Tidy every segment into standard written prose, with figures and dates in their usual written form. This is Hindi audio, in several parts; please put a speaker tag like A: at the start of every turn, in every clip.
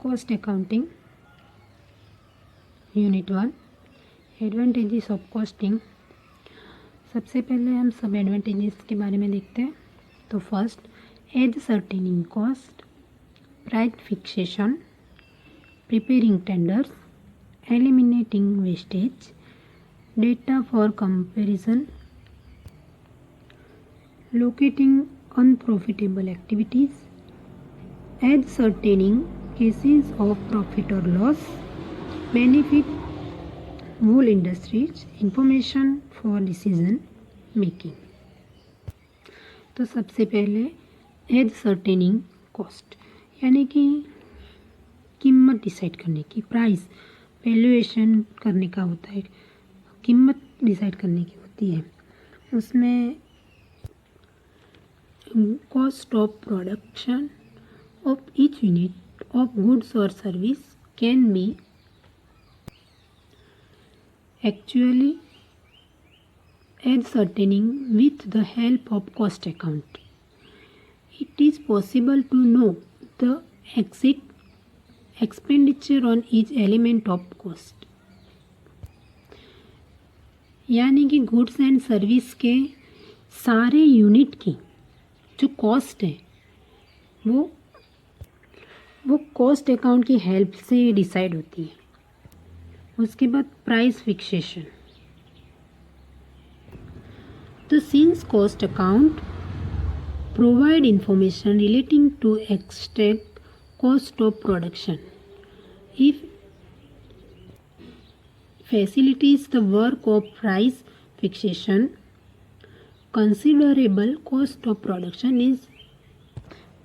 A: Cost accounting unit 1 advantages of costing. सबसे पहले हम सब एडवांटेजेस के बारे में देखते हैं। तो first, as सर्टेनिंग cost, price fixation, preparing tenders, eliminating wastage, data for comparison, locating unprofitable activities, as सर्टेनिंग cases of profit और loss, benefit wool industries, information for decision making. तो सबसे पहले एज सर्टेनिंग कॉस्ट यानी कि कीमत डिसाइड करने की, प्राइस वैल्यूएशन करने का होता है, कीमत डिसाइड करने की होती है। उसमें cost of production of each unit of goods और service can be actually ascertaining with the help of cost account. It is possible to know the exact expenditure on each element of cost. यानी कि गुड्स एंड सर्विस के सारे यूनिट की जो कॉस्ट है वो कॉस्ट अकाउंट की हेल्प से डिसाइड होती है। उसके बाद प्राइस फिक्सेशन। तो since cost account provide information relating to extract cost of production, if facilitates the work of price fixation, considerable cost of production is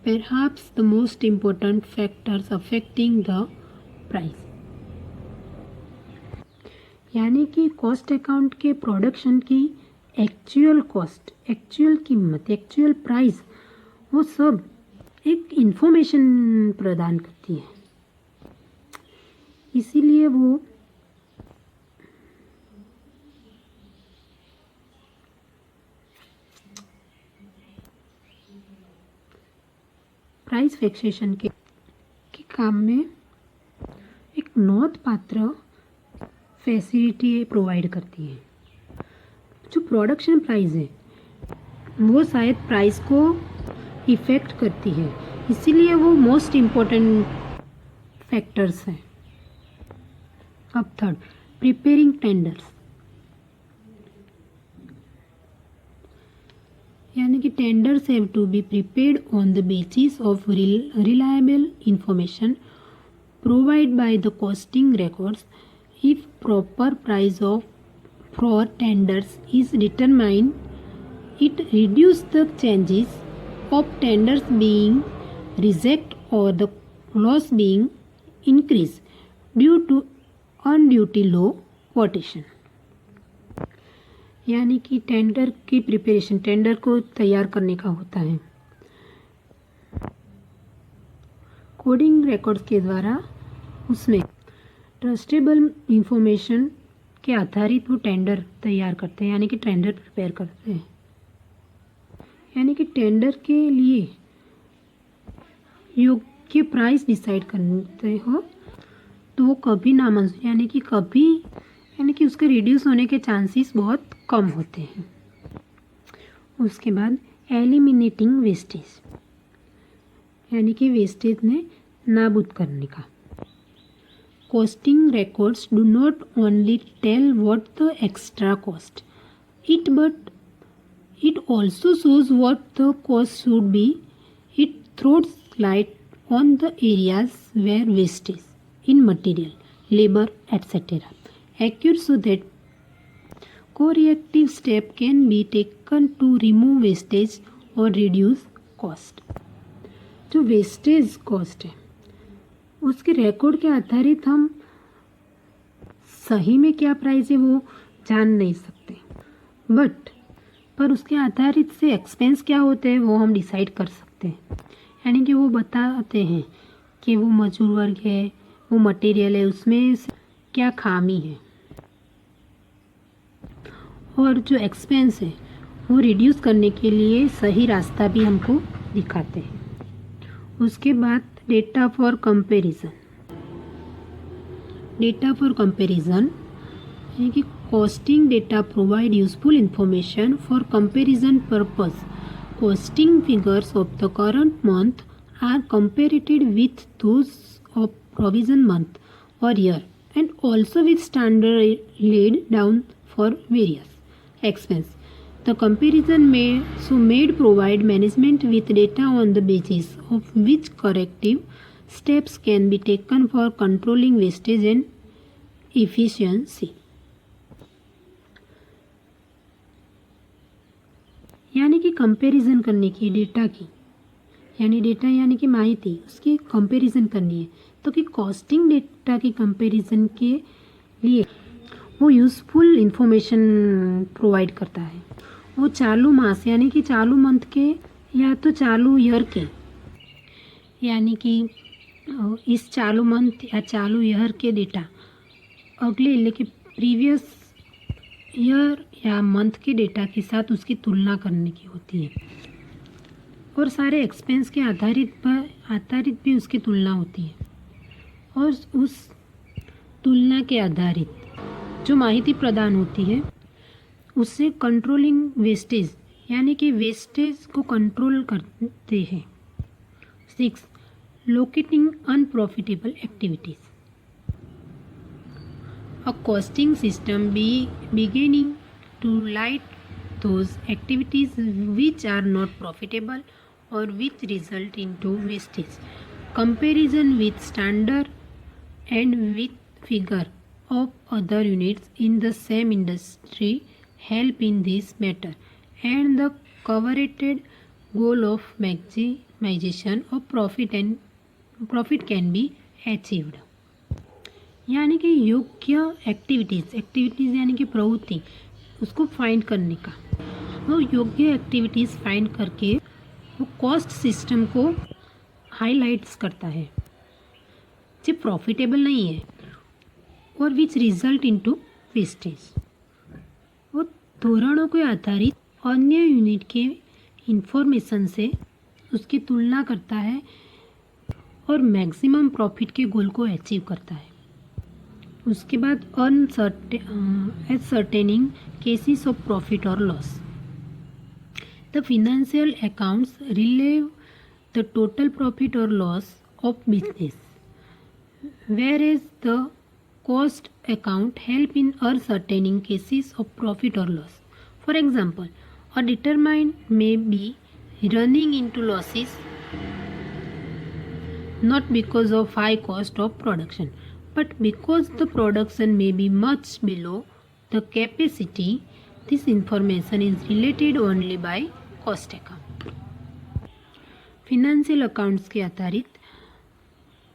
A: perhaps the most important factors affecting the price. यानी कि कॉस्ट अकाउंट के प्रोडक्शन की एक्चुअल कॉस्ट, एक्चुअल कीमत, एक्चुअल प्राइस, वो सब एक इंफॉर्मेशन प्रदान करती है। इसीलिए वो प्राइस फिक्सेशन के काम में एक नोंदपात्र फैसिलिटी प्रोवाइड करती है। जो प्रोडक्शन प्राइस है वो शायद प्राइस को इफ़ेक्ट करती है, इसीलिए वो मोस्ट इम्पोर्टेंट फैक्टर्स हैं। अब थर्ड, प्रिपेयरिंग टेंडर्स, यानी कि tenders have to be prepared on the basis of reliable information provide by the costing records. If proper price for tenders is determined, it reduces the chances of tenders being rejected or the loss being increased due to unduly low quotation. यानी कि टेंडर की प्रिपरेशन, टेंडर को तैयार करने का होता है। कोडिंग रिकॉर्ड्स के द्वारा उसमें ट्रस्टेबल इंफॉर्मेशन के आधारित वो टेंडर तैयार करते हैं, यानी कि टेंडर प्रिपेयर करते हैं। यानी कि टेंडर के लिए योग्य प्राइस डिसाइड करते हो तो वो कभी नामंजूर, यानी कि उसके रिड्यूस होने के चांसेस बहुत कम होते हैं। उसके बाद एलिमिनेटिंग वेस्टेज, यानी कि वेस्टेज में नाबूद करने का। Costing records do not only tell what the extra cost but it also shows what the cost should be. It throws light on the areas where wastage in material, labor, etc. occurs so that corrective step can be taken to remove wastage or reduce cost. जो वेस्टेज कॉस्ट है उसके रिकॉर्ड के आधारित हम सही में क्या प्राइस है वो जान नहीं सकते, पर उसके आधारित से एक्सपेंस क्या होते हैं वो हम डिसाइड कर सकते हैं। यानी कि वो बताते हैं कि वो मजदूर वर्ग है, वो मटेरियल है, उसमें क्या खामी है, और जो एक्सपेंस है वो रिड्यूस करने के लिए सही रास्ता भी हमको दिखाते हैं। उसके बाद data for comparison, data for comparison यानी कि costing data provide useful information for comparison purpose. Costing figures of the current month are compared with those of provision month और year and also with standard laid down for various expense. The comparison made provide management with data on the basis of which corrective steps can be taken for controlling wastage and efficiency. यानी कि कंपैरिजन करने की डेटा की, यानी डेटा यानी कि माहिती उसकी कंपैरिजन करनी है, तो कि कॉस्टिंग डेटा की कंपैरिजन के लिए वो यूज़फुल इंफॉर्मेशन प्रोवाइड करता है. वो चालू मास यानी कि चालू मंथ के या तो चालू ईयर के, यानी कि इस चालू मंथ या चालू ईयर के डेटा अगले लेकिन प्रीवियस ईयर या मंथ के डेटा के साथ उसकी तुलना करने की होती है. और सारे एक्सपेंस के आधारित भी उसकी तुलना होती है. और उस तुलना के आधारित जो माहिती प्रदान होती है उससे कंट्रोलिंग वेस्टेज यानी कि वेस्टेज को कंट्रोल करते हैं. 6. Locating unprofitable activities. A costing system beginning to light those activities which are not profitable or which result into wastage. Comparison with standard and with figure of other units in the same industry help in this matter, and the coveted goal of maximization of profit can be achieved. यानी कि योग्य एक्टिविटीज़ यानी कि प्रवृत्ति उसको फाइंड करने का, वो योग्य एक्टिविटीज़ फाइंड करके वो कॉस्ट सिस्टम को हाईलाइट्स करता है जो प्रॉफिटेबल नहीं है और विच रिजल्ट इनटू वेस्टेज. वो धोरणों के आधारित अन्य यूनिट के इंफॉर्मेशन से उसकी तुलना करता है और मैक्सिमम प्रॉफिट के गोल को अचीव करता है. उसके बाद ascertaining cases of profit or loss. The financial accounts relieve the total profit or loss of business, whereas the cost account help in ascertaining cases of profit or loss. For example, a determinant may be running into losses not because of high cost of production, but because the production may be much below the capacity. This information is related only by cost account. Financial accounts के आधारित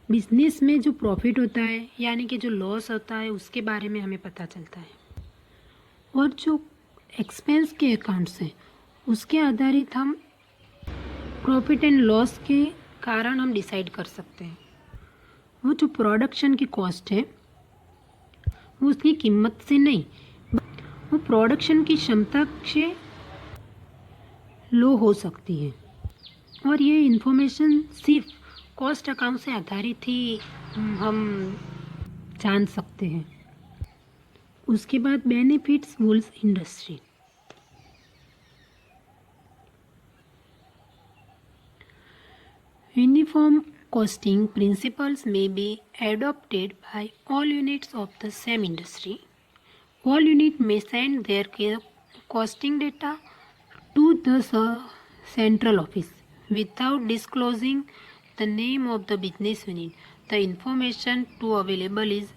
A: बिजनेस में जो प्रॉफिट होता है यानी कि जो लॉस होता है उसके बारे में हमें पता चलता है, और जो एक्सपेंस के अकाउंट्स हैं उसके आधारित हम प्रॉफिट एंड लॉस के कारण हम डिसाइड कर सकते हैं. वो जो प्रोडक्शन की कॉस्ट है वो उसकी कीमत से नहीं, वो प्रोडक्शन की क्षमता से लो हो सकती है, और ये इंफॉर्मेशन सिर्फ कॉस्ट अकाउंट से आधारित ही हम जान सकते हैं. उसके बाद benefits wools industry. Uniform costing principles may be adopted by all units of the same industry. All units may send their costing data to the central office without disclosing the name of the business unit. The information to available is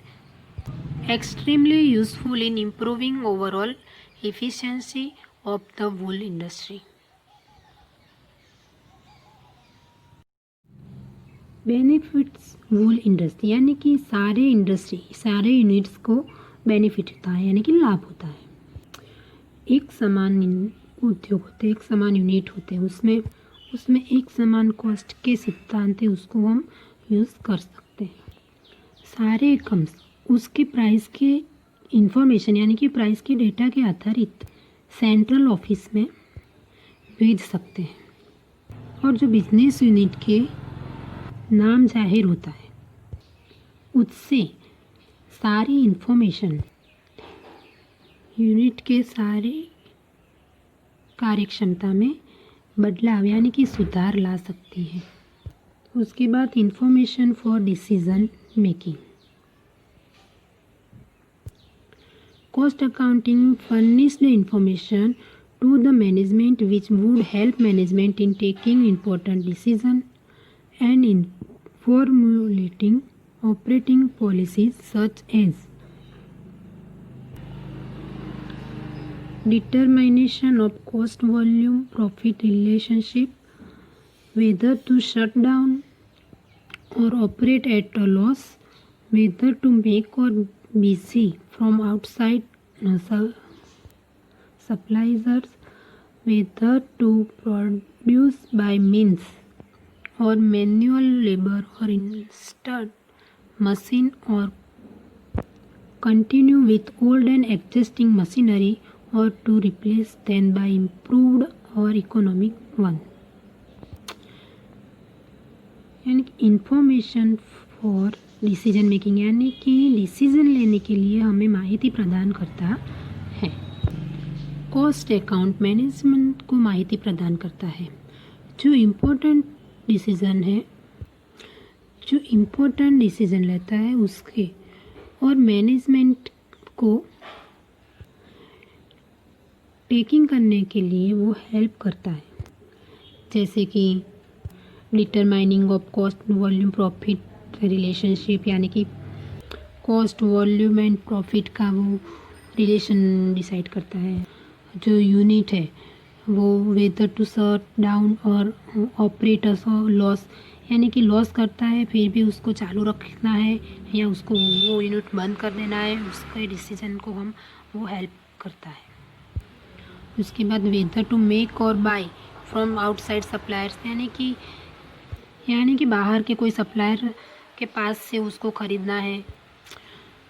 A: extremely useful in improving overall efficiency of the wool industry. Benefits wool industry यानी कि सारे यूनिट्स को बेनिफिट होता है यानी कि लाभ होता है. एक समान उद्योग होते हैं, एक समान यूनिट होते हैं, उसमें एक समान कॉस्ट के सिद्धांत है, उसको हम यूज़ कर सकते हैं. सारे आइटम्स उसके प्राइस के इंफॉर्मेशन यानी कि प्राइस के डेटा के आधारित सेंट्रल ऑफिस में भेज सकते हैं, और जो बिजनेस यूनिट के नाम जाहिर होता है उससे सारी इन्फॉर्मेशन यूनिट के सारे कार्यक्षमता में बदलाव यानी कि सुधार ला सकती है। उसके बाद information for decision making. Cost accounting furnish the information to the management which would help management in taking important decisions and in formulating operating policies such as determination of cost volume profit relationship, whether to shut down or operate at a loss, whether to make or busy from outside suppliers, whether to produce by means or manual labor or instant machine or continue with old and existing machinery or to replace them by improved or economic one. यानी इंफॉर्मेशन फॉर डिसीजन मेकिंग यानी कि डिसीजन लेने के लिए हमें माहिती प्रदान करता है। कॉस्ट अकाउंट मैनेजमेंट को माहिती प्रदान करता है। जो इम्पोर्टेंट डिसीजन लेता है उसके और मैनेजमेंट को टेकिंग करने के लिए वो हेल्प करता है, जैसे कि determining of cost volume profit relationship यानी कि कॉस्ट वॉल्यूम एंड प्रॉफिट का वो रिलेशन डिसाइड करता है। जो यूनिट है वो वेदर टू शट डाउन और ऑपरेटर्स और लॉस यानी कि लॉस करता है फिर भी उसको चालू रखना है या उसको वो यूनिट बंद कर देना है, उसके डिसीजन को वो हेल्प करता है। उसके बाद वेदर टू मेक और बाय फ्रॉम आउटसाइड सप्लायर्स यानी कि बाहर के कोई सप्लायर के पास से उसको ख़रीदना है।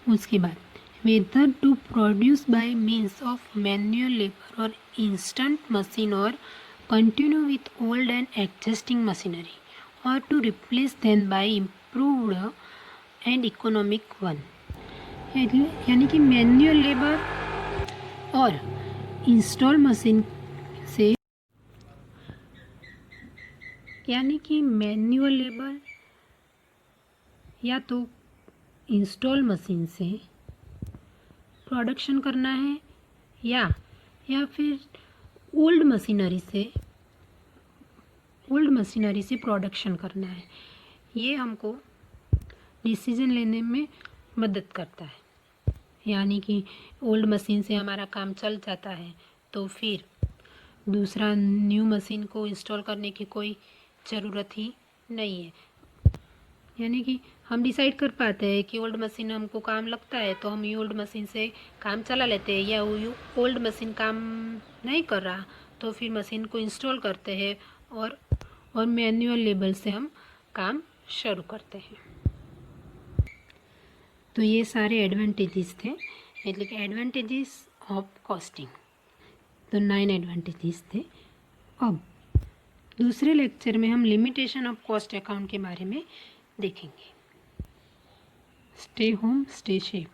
A: उसके बाद whether to produce by means of manual labour और इंस्टेंट मशीन और continue with old and existing machinery और to replace them by improved and economic one. यानी कि मैनुअल लेबर और इंस्टॉल मशीन से यानी कि मैनुअल लेबर या तो इंस्टॉल मशीन से प्रोडक्शन करना है या फिर ओल्ड मशीनरी से प्रोडक्शन करना है। ये हमको डिसीजन लेने में मदद करता है। यानी कि ओल्ड मशीन से हमारा काम चल जाता है तो फिर दूसरा न्यू मशीन को इंस्टॉल करने की कोई ज़रूरत ही नहीं है। यानी कि हम डिसाइड कर पाते हैं कि ओल्ड मशीन हमको काम लगता है तो हम ये ओल्ड मशीन से काम चला लेते हैं, या ओल्ड मशीन काम नहीं कर रहा तो फिर मशीन को इंस्टॉल करते हैं और मैनुअल लेवल से हम काम शुरू करते हैं। तो ये सारे एडवांटेजेस थे, मतलब कि एडवांटेजेस ऑफ कॉस्टिंग। तो 9 एडवांटेजेस थे। अब दूसरे लेक्चर में हम लिमिटेशन ऑफ कॉस्ट अकाउंट के बारे में देखेंगे। Stay home, stay safe.